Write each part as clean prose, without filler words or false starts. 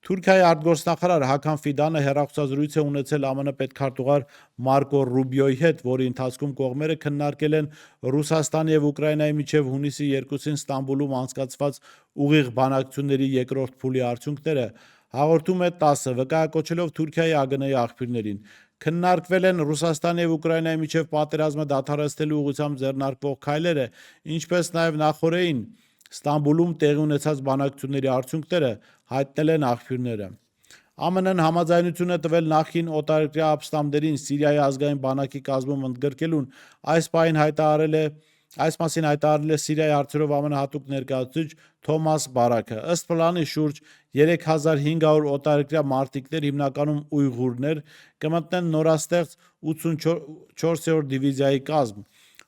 Թուրքիայի արտգործնախարար Հական Ֆիդանը հեռախոսազրույց է ունեցել ԱՄՆ պետքարտուղար Մարկո Ռուբիոյի հետ, որի ընթացքում կողմերը քննարկել են Ռուսաստանի և Ուկրաինայի միջև հունիսի 2-ին Ստամբուլում անցկացված ուղիղ բանակցությունների երկրորդ փուլի արդյունքները, հաղորդում է ՏԱՍՍ-ը, վկայակոչելով Թուրքիայի ԱԳՆ-ի աղբյուրներին։ Քննարկվել են Ռուսաստանի և Ուկրաինայի միջև պատերազմը դադարեցնելու ուղղությամբ ձեռնարկվող քայլերը, ինչպես նաև նախօրեին Ստամբուլում տեղի ունեցած բանակցությունների արդյունքները, հայտնել են աղբյուրները։ ԱՄՆ-ն համաձայնություն է տվել նախկին օտարերկրյա ապստամբներին Սիրիայի ազգային բանակի կազմում ընդգրկելուն, այս մասին հայտարարել է Սիրիայի հարցերով ԱՄՆ հատուկ ներկայացուցիչ Թոմաս Բարաքը։ Ըստ պլանի շուրջ 3500 օտարերկրյա մարտիկներ, հիմնականում ույղուրներ, կմտնեն նորաստեղծ 84-րդ դիվիզիայի կազմ։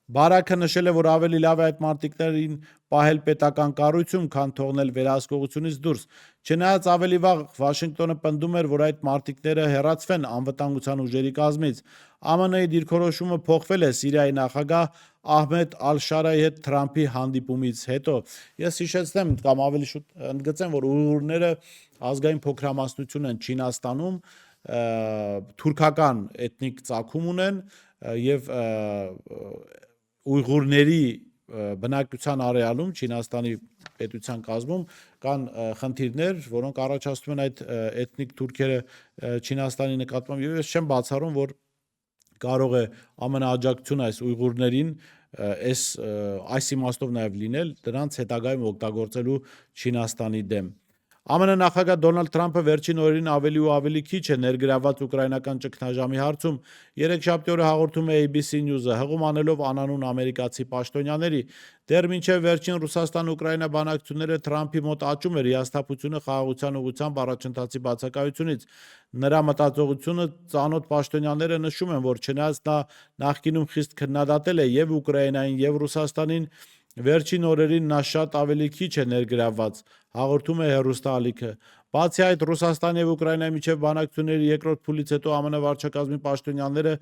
Բարաքը նշել է, որ ավելի լավ է այդ մարտիկներին պահել պետական կառույցում, քան թողնել վերահսկողությունից դուրս։ Չնայած ավելի վաղ Վաշինգտոնը պնդում էր, որ այդ մարտիկները հեռացվեն անվտանգության ուժերի կազմից։ ԱՄՆ-ի դիրքորոշումը փոխվել է Սիրիայի նախագահ Ահմեդ Ալ-Շարայի հետ Թրամփի հանդիպումից հետո։ Ես հիշեցնեմ կամ ավելի շուտ ընդգծեմ, որ ուйղուրները ազգային փոքրամասնություն են Չինաստանում, թուրքական էթնիկ ծագում ունեն եւ ուйղուրների բնակության արեալում Չինաստանի պետության կազմում կան խնդիրներ, որոնք առաջացնում են այդ էթնիկ թուրքերը Չինաստանի նկատմամբ, եւ ես չեմ բացառում, որ կարող է ԱՄՆ աջակցությունը այս ուйղուրներին այս իմաստով նաև լինել դրանց հետագայում օգտագործելու Չինաստանի դեմ։ ԱՄՆ նախագահ Դոնալդ Թրամփը վերջին օրերին ավելի ու ավելի քիչ է ներգրավված ուկրաինական ճգնաժամի հարցում։ Երեքշաբթի օրը հաղորդում է ABC News-ը, հղում անելով անանուն ամերիկացի պաշտոնյաների։ Դեռ մինչև վերջին Ռուսաստան-Ուկրաինա բանակցությունները Թրամփի մոտ աճում էր հիասթափությունը խաղաղության ուղղությամբ առաջընթացի բացակայությունից։ Նրա մտածողությունը ծանոթ պաշտոնյաները նշում են, որ չնայած նա նախկինում խիստ քննադատել է և Ուկրաինային, և Ռուսաստանին, վերջին օրերին նա շատ ավելի քիչ է ներգրավված, հաղորդում է հեռուստաալիքը։ Բացի այդ, Ռուսաստանի և Ուկրաինայի միջև բանակցությունների երկրորդ փուլից հետո ԱՄՆ վարչակազմի պաշտոնյաները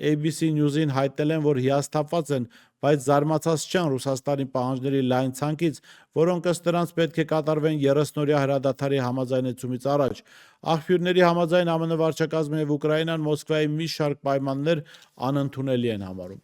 ABC News-ին հայտնել են, որ հիասթափված են, բայց զարմացած չեն Ռուսաստանի պահանջների լայն ցանկից, որոնք ըստ նրանց պետք է կատարվեն 30-օրյա հրադադարի համաձայնեցումից առաջ։ Աղբյուրների համաձայն ԱՄՆ վարչակազմը և Ուկրաինան Մոսկվայի մի շարք պայմաններ անընդունելի են համարում։